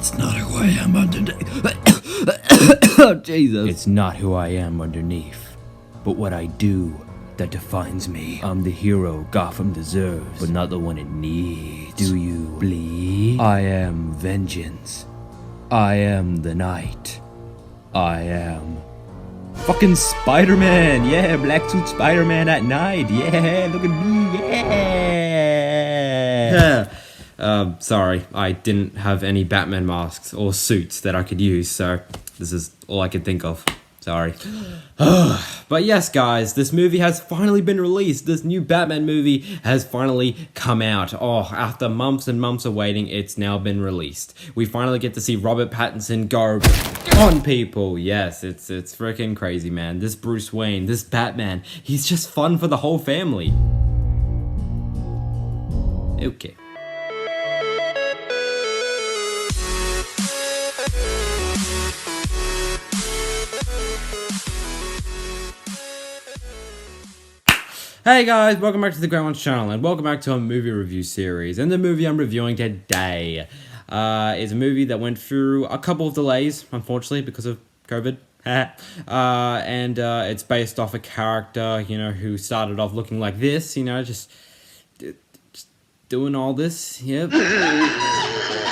It's not who I am underneath. Oh, Jesus. It's not who I am underneath, but what I do that defines me. I'm the hero Gotham deserves, but not the one it needs. Do you bleed? I am vengeance. I am the night. I am fucking Spider-Man. Yeah, black suit Spider-Man at night. Yeah, look at me. Yeah. Sorry, I didn't have any Batman masks or suits that I could use, so this is all I could think of. Sorry. But yes, guys, this movie has finally been released. This new Batman movie has finally come out. Oh, after months and months of waiting, it's now been released. We finally get to see Robert Pattinson go on people. Yes, it's freaking crazy, man. This Bruce Wayne, this Batman, he's just fun for the whole family. Okay. Hey guys, welcome back to the Great Ones channel and welcome back to a movie review series. And the movie I'm reviewing today is a movie that went through a couple of delays, unfortunately, because of COVID. And it's based off a character, you know, who started off looking like this, you know, just doing all this, yep.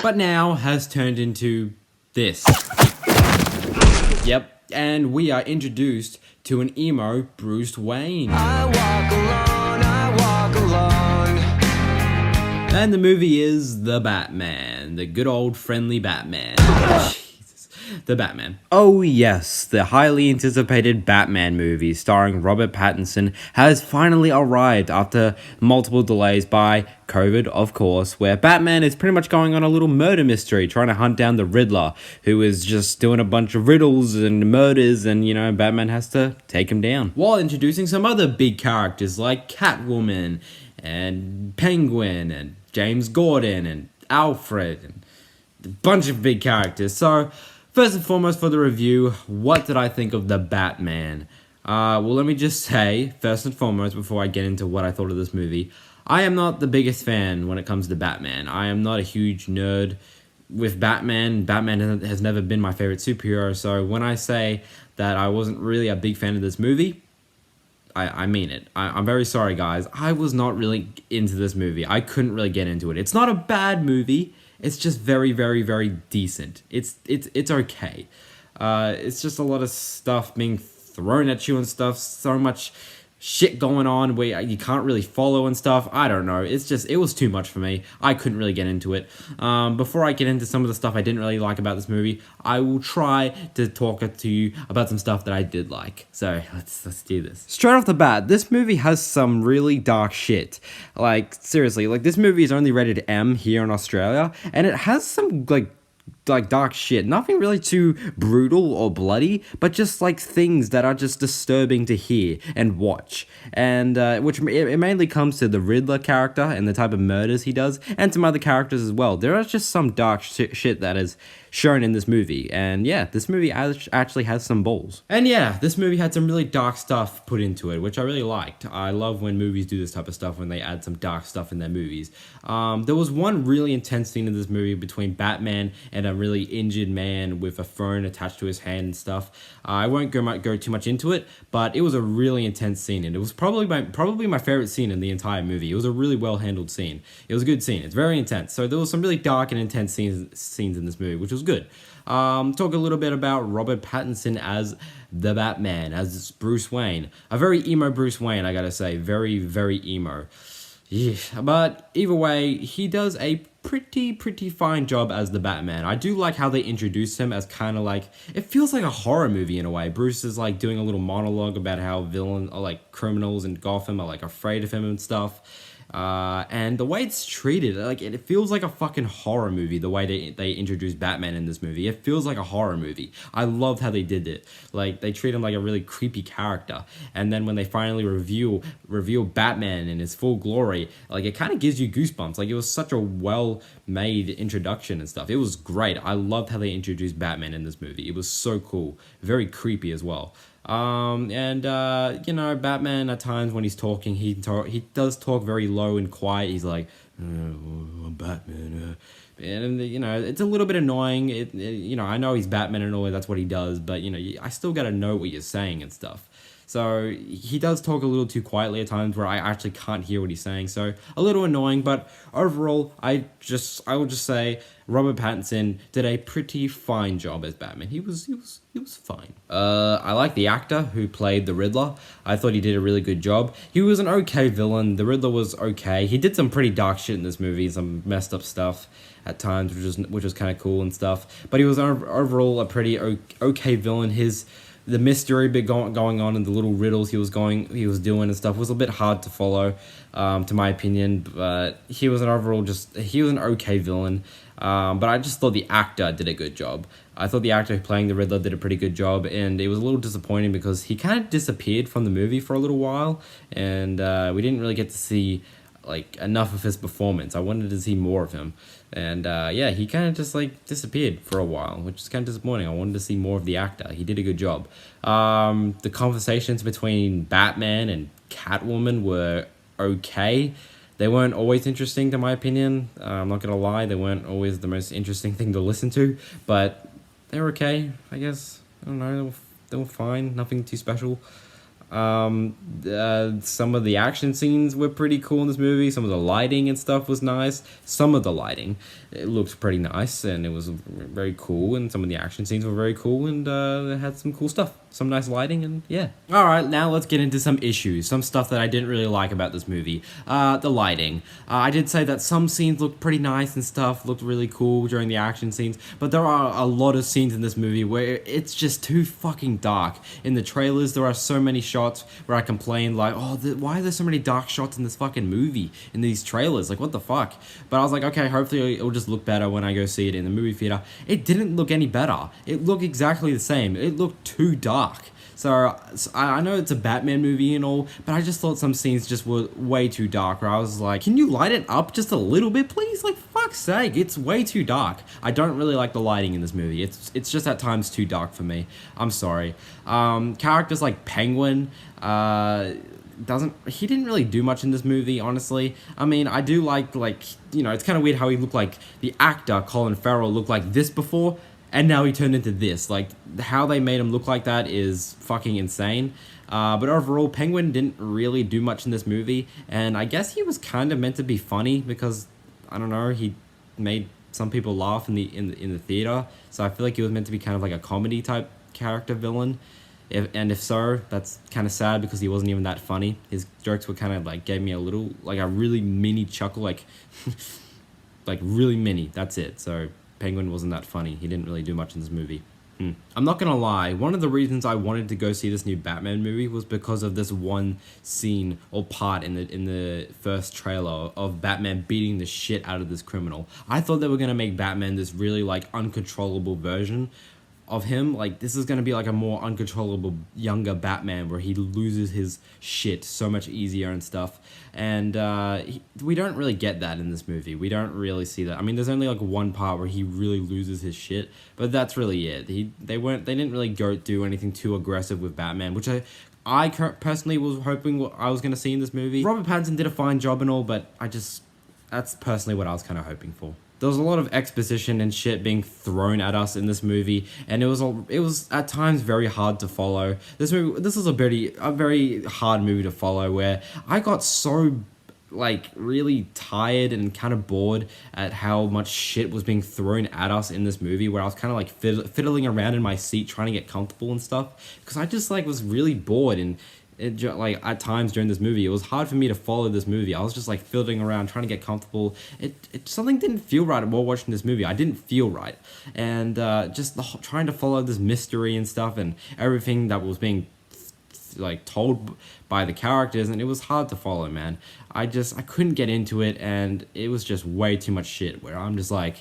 But now has turned into this. Yep, and we are introduced to an emo Bruce Wayne. I walk alone. And the movie is The Batman, the good old friendly Batman. Jesus. The Batman. Oh yes, the highly anticipated Batman movie starring Robert Pattinson has finally arrived after multiple delays by COVID, of course, where Batman is pretty much going on a little murder mystery, trying to hunt down the Riddler, who is just doing a bunch of riddles and murders, and, you know, Batman has to take him down. While introducing some other big characters like Catwoman, and Penguin, and James Gordon, and Alfred, and a bunch of big characters. So, first and foremost for the review, what did I think of The Batman? Well, let me just say, first and foremost, before I get into what I thought of this movie, I am not the biggest fan when it comes to Batman. I am not a huge nerd with Batman. Batman has never been my favorite superhero, so when I say that I wasn't really a big fan of this movie, I mean it. I'm very sorry, guys. I was not really into this movie. I couldn't really get into it. It's not a bad movie. It's just very, very, very decent. It's okay. It's just a lot of stuff being thrown at you and stuff. So much shit going on where you can't really follow and stuff. I don't know. It was too much for me. I couldn't really get into it. Before I get into some of the stuff I didn't really like about this movie, I will try to talk to you about some stuff that I did like. So let's do this. Straight off the bat, this movie has some really dark shit. Like, seriously, like this movie is only rated M here in Australia, and it has some like dark shit. Nothing really too brutal or bloody, but just like things that are just disturbing to hear and watch. And which it mainly comes to the Riddler character and the type of murders he does, and some other characters as well. There are just some dark shit that is shown in this movie, and yeah, this movie actually has some balls. And yeah, this movie had some really dark stuff put into it, which I really liked. I love when movies do this type of stuff, when they add some dark stuff in their movies. There was one really intense scene in this movie between Batman and a really injured man with a phone attached to his hand and stuff. I won't go too much into it, but it was a really intense scene, and it was probably my favorite scene in the entire movie. It was a really well handled scene. It was a good scene. It's very intense. So there was some really dark and intense scenes in this movie, which was good. Talk a little bit about Robert Pattinson as the Batman, as Bruce Wayne. A very emo Bruce Wayne, I gotta say. Very, very emo. Yeah, but either way, he does a pretty fine job as the Batman. I do like how they introduce him as kind of like, it feels like a horror movie in a way. Bruce is like doing a little monologue about how villains or like criminals in Gotham are like afraid of him and stuff. And the way it's treated, like it feels like a fucking horror movie. The way they introduce Batman in this movie, it feels like a horror movie. I loved how they did it. Like they treat him like a really creepy character, and then when they finally reveal Batman in his full glory, like it kind of gives you goosebumps. Like it was such a well made introduction and stuff. It was great. I loved how they introduced Batman in this movie. It was so cool, very creepy as well. You know, Batman at times when he's talking, he does talk very low and quiet. He's like, Batman. And you know, it's a little bit annoying. You know, I know he's Batman and all, that's what he does, but you know, I still gotta know what you're saying and stuff. So he does talk a little too quietly at times where I actually can't hear what he's saying. So a little annoying, but overall, I would just say Robert Pattinson did a pretty fine job as Batman. He was fine. I like the actor who played the Riddler. I thought he did a really good job. He was an okay villain. The Riddler was okay. He did some pretty dark shit in this movie, some messed up stuff at times, which was kind of cool and stuff. But he was overall a pretty okay villain. The mystery bit going on and the little riddles he was doing and stuff was a bit hard to follow, to my opinion. But he was an okay villain. But I just thought the actor did a good job. I thought the actor playing the Riddler did a pretty good job, and it was a little disappointing because he kind of disappeared from the movie for a little while, and we didn't really get to see like enough of his performance. I wanted to see more of him. And yeah, he kind of just like disappeared for a while, which is kind of disappointing. I wanted to see more of the actor. He did a good job. The conversations between Batman and Catwoman were okay. They weren't always interesting, to my opinion. I'm not gonna lie, they weren't always the most interesting thing to listen to, but they were okay, I guess. I don't know, they were fine, nothing too special. Some of the action scenes were pretty cool in this movie. Some of the lighting and stuff was nice. Some of the lighting, it looked pretty nice and it was very cool, and some of the action scenes were very cool, and it had some cool stuff, some nice lighting, and yeah. Alright, now let's get into some issues, some stuff that I didn't really like about this movie. The lighting. I did say that some scenes looked pretty nice and stuff, looked really cool during the action scenes, but there are a lot of scenes in this movie where it's just too fucking dark. In the trailers, there are so many shots where I complained like, why are there so many dark shots in this fucking movie, in these trailers, like what the fuck. But I was like, okay, hopefully it'll just look better when I go see it in the movie theater. It didn't look any better. It looked exactly the same. It looked too dark. So I know it's a Batman movie and all, but I just thought some scenes just were way too dark, where I was like, can you light it up just a little bit, please? Like, fuck's sake, it's way too dark. I don't really like the lighting in this movie. It's just at times too dark for me. I'm sorry. Characters like Penguin, he didn't really do much in this movie, honestly. I mean, I do like, you know, it's kind of weird how he looked like the actor, Colin Farrell, looked like this before, and now he turned into this. Like, how they made him look like that is fucking insane. But overall, Penguin didn't really do much in this movie, and I guess he was kind of meant to be funny because, I don't know, he made some people laugh in the theater. So I feel like he was meant to be kind of like a comedy type character villain. If so, that's kind of sad because he wasn't even that funny. His jokes were kind of like gave me a little, like a really mini chuckle, like like really mini. That's it. So Penguin wasn't that funny. He didn't really do much in this movie. I'm not gonna lie, one of the reasons I wanted to go see this new Batman movie was because of this one scene or part in the first trailer of Batman beating the shit out of this criminal. I thought they were gonna make Batman this really like uncontrollable version of him. Like, this is going to be like a more uncontrollable younger Batman where he loses his shit so much easier and stuff, and we don't really get that in this movie. We don't really see that. I mean, there's only like one part where he really loses his shit, but that's really it. They didn't really do anything too aggressive with Batman, which I personally was hoping I was going to see in this movie. Robert Pattinson did a fine job and all, but that's personally what I was kind of hoping for. There was a lot of exposition and shit being thrown at us in this movie, and it was at times very hard to follow. This was a very hard movie to follow, where I got so like really tired and kind of bored at how much shit was being thrown at us in this movie, where I was kind of like fiddling around in my seat trying to get comfortable and stuff, because I just like was really bored. And like at times during this movie, it was hard for me to follow this movie. I was just like fiddling around trying to get comfortable. Something didn't feel right while watching this movie. I didn't feel right, and trying to follow this mystery and stuff and everything that was being like told by the characters, and it was hard to follow, man. I couldn't get into it, and it was just way too much shit, where I'm just like,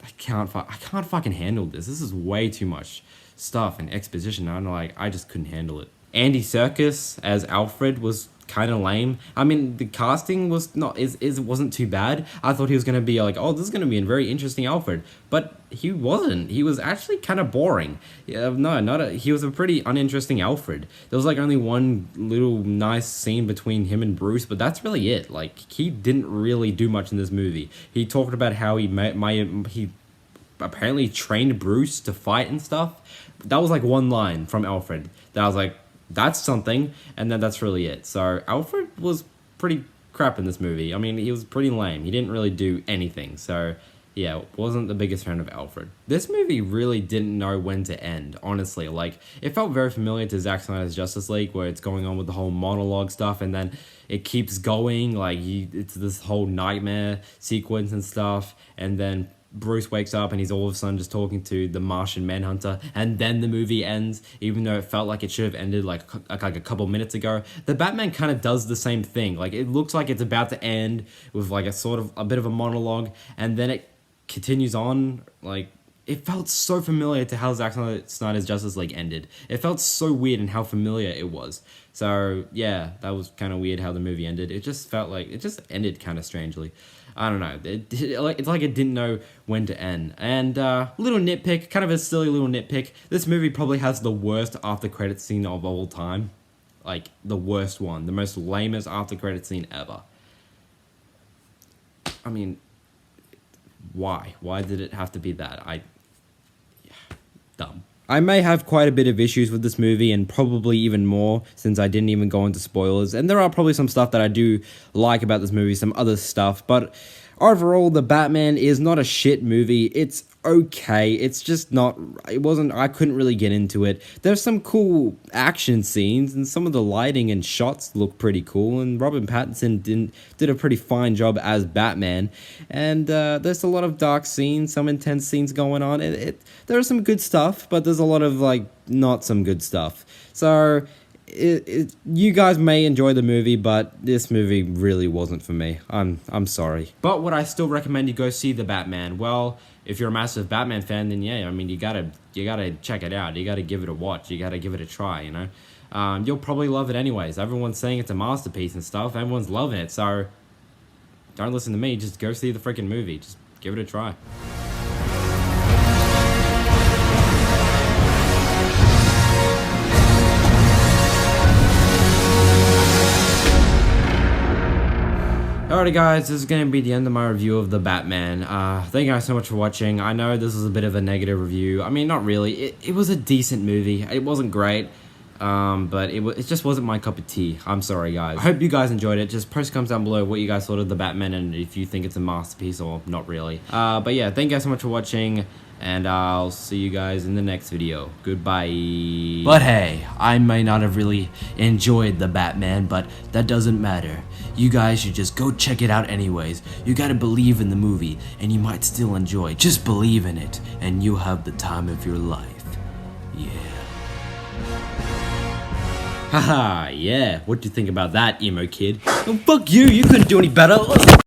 I can't fucking handle this. This is way too much stuff and exposition. I just couldn't handle it. Andy Serkis as Alfred was kind of lame. I mean, the casting was wasn't too bad. I thought he was gonna be like, oh, this is gonna be a very interesting Alfred, but he wasn't. He was actually kind of boring. Yeah, no, he was a pretty uninteresting Alfred. There was like only one little nice scene between him and Bruce, but that's really it. Like, he didn't really do much in this movie. He talked about how he apparently trained Bruce to fight and stuff. That was like one line from Alfred that I was like, that's something, and then that's really it. So Alfred was pretty crap in this movie. I mean, he was pretty lame. He didn't really do anything. So yeah, wasn't the biggest fan of Alfred. This movie really didn't know when to end, honestly. Like, it felt very familiar to Zack Snyder's Justice League, where it's going on with the whole monologue stuff, and then it keeps going. Like, it's this whole nightmare sequence and stuff, and then Bruce wakes up and he's all of a sudden just talking to the Martian Manhunter, and then the movie ends, even though it felt like it should have ended like a couple minutes ago. The Batman kind of does the same thing. Like, it looks like it's about to end with like a bit of a monologue, and then it continues on. Like, it felt so familiar to how Zack Snyder's Justice League ended. It felt so weird and how familiar it was. So yeah, that was kind of weird how the movie ended. It just felt like it just ended kind of strangely. I don't know. It's like it didn't know when to end. And little nitpick, kind of a silly little nitpick. This movie probably has the worst after credit scene of all time. Like, the worst one, the most lamest after credit scene ever. I mean, why? Why did it have to be that? Dumb. I may have quite a bit of issues with this movie, and probably even more since I didn't even go into spoilers. And there are probably some stuff that I do like about this movie, some other stuff. But overall, The Batman is not a shit movie. It's okay. It's just not, I couldn't really get into it. There's some cool action scenes, and some of the lighting and shots look pretty cool, and Robert Pattinson did a pretty fine job as Batman. And there's a lot of dark scenes, some intense scenes going on. There's some good stuff, but there's a lot of like not some good stuff. So you guys may enjoy the movie, but this movie really wasn't for me. I'm sorry. But would I still recommend you go see The Batman? Well, if you're a massive Batman fan, then yeah, I mean, you gotta check it out. You gotta give it a watch. You gotta give it a try, you know? You'll probably love it anyways. Everyone's saying it's a masterpiece and stuff. Everyone's loving it, so don't listen to me. Just go see the freaking movie. Just give it a try. Alrighty guys, this is going to be the end of my review of The Batman. Thank you guys so much for watching. I know this was a bit of a negative review. I mean, not really. It was a decent movie. It wasn't great, but it just wasn't my cup of tea. I'm sorry guys. I hope you guys enjoyed it. Just post comments down below what you guys thought of The Batman and if you think it's a masterpiece or not really. But yeah, thank you guys so much for watching, and I'll see you guys in the next video. Goodbye. But hey, I may not have really enjoyed The Batman, but that doesn't matter. You guys should just go check it out anyways. You gotta believe in the movie, and you might still enjoy. Just believe in it, and you'll have the time of your life. Yeah. Haha, yeah. What do you think about that, emo kid? Oh, fuck you, you couldn't do any better.